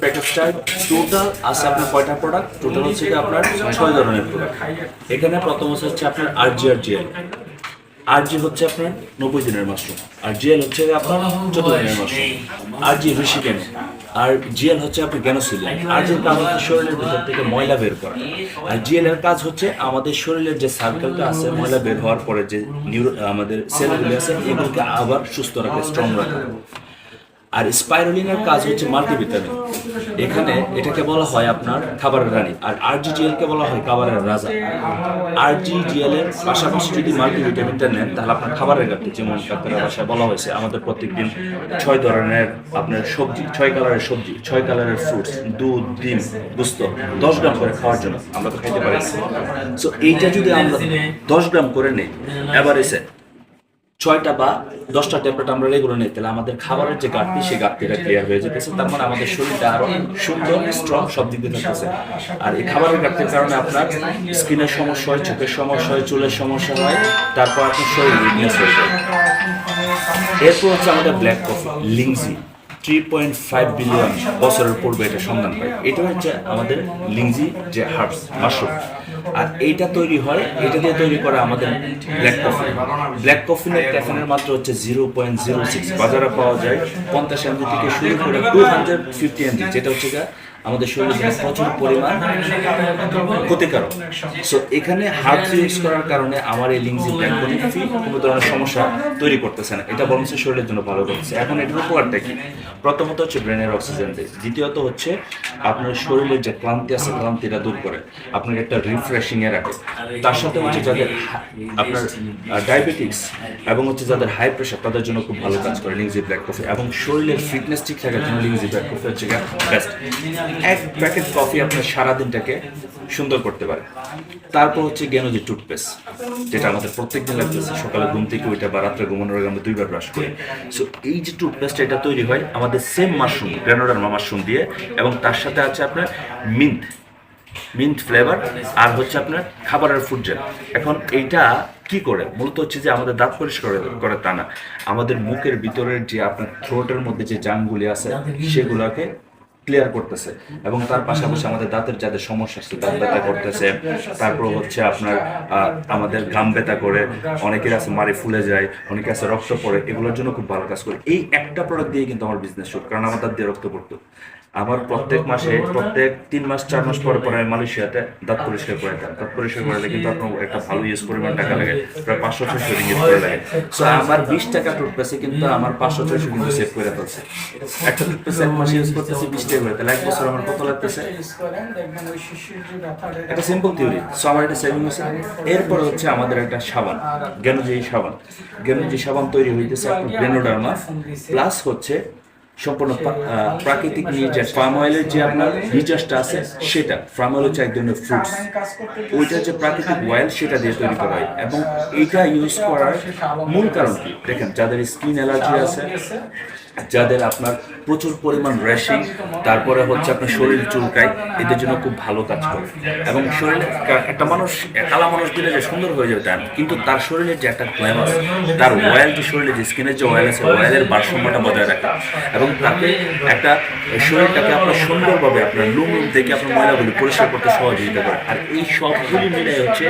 প্যাকেজটা টোটাল আছে আপনার কয়টা প্রোডাক্ট? টোটাল হচ্ছে কি আপনার 6 ধরনের প্রোডাক্ট। এখানে প্রথম হচ্ছে আপনার আরজি আর জিএল। আরজি হচ্ছে আপনার 90 দিনের মাশরুম, আর জিএল হচ্ছে আপনার 14 দিনের মাশরুম। আরজি ঋষিকেন, আর জিএল হচ্ছে আপনার গ্যানোসিলিন। আরজির কাজ হচ্ছে শরীরের ভিতর থেকে ময়লা বের করা, আর জিএল এর কাজ হচ্ছে আমাদের শরীরের যে সার্কেলটা আছে ময়লা বের হওয়ার পরে যে আমাদের সেলগুলি আছে এগুলোকে আবার সুস্থ রাখে, স্ট্রং রাখে। আর স্পাইরুলিনের কাজ হচ্ছে মাল্টিভিটামিন। এখানে এটাকে বলা হয় আপনার খাবারের রানী, আর আরজিজিএল কে বলা হয় খাবারের রাজা। আরজিজিএল এর পাশাপাশি যদি মাল্টিভিটামিনটা নেন তাহলে আপনার খাবারের ঘাটতি, যেমন ডাক্তারের ভাষায় বলা হয়েছে আমাদের প্রত্যেকদিন 6 ধরনের আপনার সবজি, 6 কালারের সবজি, 6 কালারের ফ্রুটস, দুধ, ডিম, গোস্ত 10 গ্রাম করে খাওয়ার জন্য আমরা তো খাইতে পারি। সো এইটা যদি আমরা 10 গ্রাম করে নেই, এভারেজে 6টা বা 10টা ট্যাবলেট আমরা রেগুলার নিই, তাহলে আমাদের খাবারের যে ঘাটতি সেই ঘাটতিটা ক্লিয়ার হয়ে যেতেছে। তার মানে আমাদের শরীরটা আরো সুন্দর, স্ট্রং সব দিক দিয়ে থাকতেছে। আর এই খাবারের ঘাটতির কারণে আপনার স্কিনের সমস্যা হয়, চোখের সমস্যা হয়, চুলের সমস্যা হয়, তারপর আপনার শরীর উইকনেস হয়ে যায়। এরপর হচ্ছে আমাদের ব্ল্যাক কফি, লিংজি। 3.5 বিলিয়ন বছরের পূর্বে এটা সন্ধান পায়। এটা হচ্ছে আমাদের লিংজি যে হার্বস, মাশরুম। আর এইটা তৈরি হয়, এটা দিয়ে তৈরি করা আমাদের ব্ল্যাক কফি। ব্ল্যাক কফিনের ক্যাফেনের মাত্রা হচ্ছে 0.06। বাজারে পাওয়া যায় 50 এমজি থেকে শুরু করে 250 এমজি, যেটা হচ্ছে আমাদের শরীরের জন্য প্রচুর পরিমাণ ক্ষতিকারক। সো এখানে হার্বস ইউজ করার কারণে আমার এই লিংজি ব্ল্যাক কফি কোনো ধরনের সমস্যা তৈরি করতেছে না, এটা বরং শরীরের জন্য ভালো করতেছে। এখন এটার উপকারটা কি? প্রথমত হচ্ছে ব্রেনের অক্সিজেন দেয়, দ্বিতীয়ত হচ্ছে আপনার শরীরের যে ক্লান্তি আছে ক্লান্তিটা দূর করে, আপনাকে একটা রিফ্রেশিং এ রাখে। তার সাথে হচ্ছে যাদের আপনার ডায়াবেটিক্স এবং হচ্ছে যাদের হাই প্রেশার তাদের জন্য খুব ভালো কাজ করে লিংজি ব্ল্যাক কফি, এবং শরীরের ফিটনেস ঠিক থাকার জন্য লিংজি ব্ল্যাক কফি হচ্ছে বেস্ট। এক প্যাকেট কফি আপনার সারাদিনটাকে সুন্দর করতে পারে। তারপর হচ্ছে গ্যানোজি টুথপেস্ট, যেটা আমাদের প্রত্যেকদিন লাগতেছে, সকালে ঘুম থেকে ওইটা বা রাত্রে ঘুমানোর আগে আমরা 2বার ব্রাশ করি। সো এই যে টুথপেস্ট এটা তৈরি হয় আমাদের সেম মাশরুম, গ্রানোডার্মা মাশরুম দিয়ে, এবং তার সাথে আছে আপনার মিন্ট ফ্লেভার, আর হচ্ছে আপনার খাবারের ফুড জেল। এখন এইটা কি করে? মূলত হচ্ছে যে আমাদের দাঁত পরিষ্কার করে তা না, আমাদের মুখের ভিতরের যে আপনার থ্রোটের মধ্যে যে জামগুলি আছে সেগুলোকে ক্লিয়ার করতেছে, এবং তার পাশাপাশি আমাদের দাঁতের যাদের সমস্যা আছে, দাঁত ব্যথা করতেছে, তারপর হচ্ছে আপনার আমাদের ঘাম ব্যথা করে, অনেকের আছে মাড়ি ফুলে যায়, অনেকে আছে রক্ত পড়ে, এগুলোর জন্য খুব ভালো কাজ করে। এই একটা প্রোডাক্ট দিয়ে কিন্তু আমার বিজনেস শুরু, কারণ আমার দাঁত দিয়ে রক্ত পড়তো। আমার প্রত্যেক 3 মাস 4 মাস পরে পরে আমি মালয়েশিয়াতে দাঁত পরিষ্কার করে দিতাম। দাঁত পরিষ্কার করলে কিন্তু আপনার একটা ভালো ইউজ পরিমাণ টাকা লাগে, প্রায় 500-600 রিঙ্গিত করে লাগে। সো আমার 20 টাকা টুথপেস্টে কিন্তু আমার 500-600 কিন্তু সেভ করে ফেলছে। একটা টুথপেস্ট 1 মাস ইউজ করতেছি 20 টাকা করে, তাহলে 1 বছর আমার কত লাগতেছে? একটা সিম্পল থিওরি। সো আমার এটা সেভিং হচ্ছে। এরপর হচ্ছে আমাদের একটা সাবান, জ্ঞানোজি সাবান তৈরি হইতেছে আপনার গ্রানোডার্মা প্লাস হচ্ছে সম্পূর্ণ প্রাকৃতিক নির্যাস, ফার্ম অয়েলের যে আপনার নির্যাসটা আছে সেটা, ফার্ম অয়েল হচ্ছে এক ধরনের ফ্রুটস, ওইটা যে প্রাকৃতিক অয়েল সেটা দিয়ে তৈরি করা হয়। এবং এইটা ইউজ করার মূল কারণ কি দেখেন, যাদের স্কিন অ্যালার্জি আছে, যাদের আপনার প্রচুর পরিমাণ র্যাশিং, তারপরে হচ্ছে আপনার শরীর চুলকায়, এদের জন্য খুব ভালো কাজ করে। এবং শরীরে একটা মানুষ, কালা মানুষ দিলে যে সুন্দর হয়ে যাবে তা না, কিন্তু তার শরীরের যে একটা গ্ল্যামার, তার অয়েল যে শরীরে যে স্কিনের যে অয়েল আছে অয়েলের ভারসাম্যটা বজায় রাখে, এবং তাকে একটা শরীরটাকে আপনার সুন্দরভাবে আপনার লুম থেকে আপনার ময়লাগুলি পরিষ্কার করতে সহযোগিতা করে। আর এই সবগুলি মিলে হচ্ছে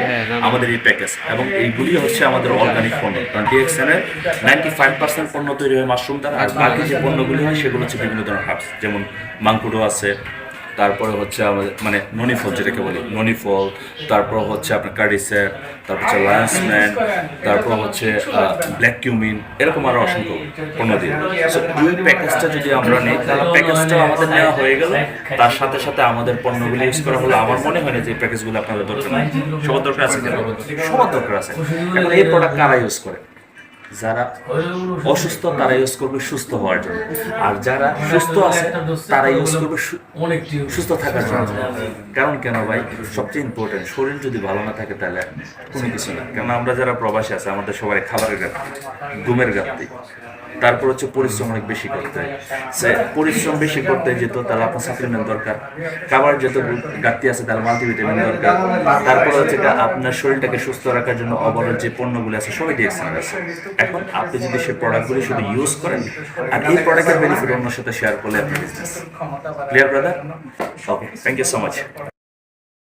আমাদের এই প্যাকেজ, এবং এইগুলি হচ্ছে আমাদের অর্গানিক পণ্য। কারণ ডিএক্সএন এর 95% পণ্য তৈরি হয় মাশরুম দ্বারা, আর বাকি যে পণ্যগুলি হয় সেগুলো হচ্ছে বিভিন্ন ধরনের হার্বস, যেমন মাংকুডো আছে, তারপরে হচ্ছে আমাদের মানে ননিফল যেটাকে বলি ননিফল, তারপর হচ্ছে আপনার কার্ডিসেপ, তারপর হচ্ছে লান্সম্যান, তারপর হচ্ছে ব্ল্যাক কিউমিন, এরকম আরও অসংখ্য পণ্য দিয়ে। সো এই প্যাকেজটা যদি আমরা নিই তাহলে প্যাকেজটা আমাদের নেওয়া হয়ে গেল, তার সাথে সাথে আমাদের পণ্যগুলি ইউজ করা হলো। আমার মনে হয় না যে এই প্যাকেজগুলো আপনাদের দরকার নেই। সবার দরকার আছে কেন? সবার দরকার আছে। এখন এই প্রোডাক্ট কারা ইউজ করে? যারা অসুস্থ তারা ইউজ করবে সুস্থ হওয়ার জন্য, আর যারা সুস্থ আছে তারা ইউজ করবে সুস্থ থাকার জন্য। কারণ কেন ভাই, সবচেয়ে ইম্পর্টেন্ট, শরীর যদি ভালো না থাকে তাহলে কোনো কিছু না। কেন আমরা যারা প্রবাসী আছে আমাদের সবাই খাবারের ঘাটতি, ঘুমের ঘাটতি, তারপর হচ্ছে পরিশ্রম অনেক বেশি করতে হয়। পরিশ্রম বেশি করতে যেত তাহলে আপনার সাপ্লিমেন্ট দরকার, খাবার যত ঘাটতি আছে তাহলে মাল্টিভিটামিন দরকার, তারপর হচ্ছে আপনার শরীরটাকে সুস্থ রাখার জন্য অবরোধ যে পণ্যগুলো আছে সবাই ডিএক্সএন আছে। এখন আপনি যদি সেই প্রোডাক্টগুলি শুধু ইউজ করেন আর এই প্রোডাক্টের বেনিফিট অন্যের সাথে শেয়ার করলে আপনার business clear brother. Okay, thank you so much.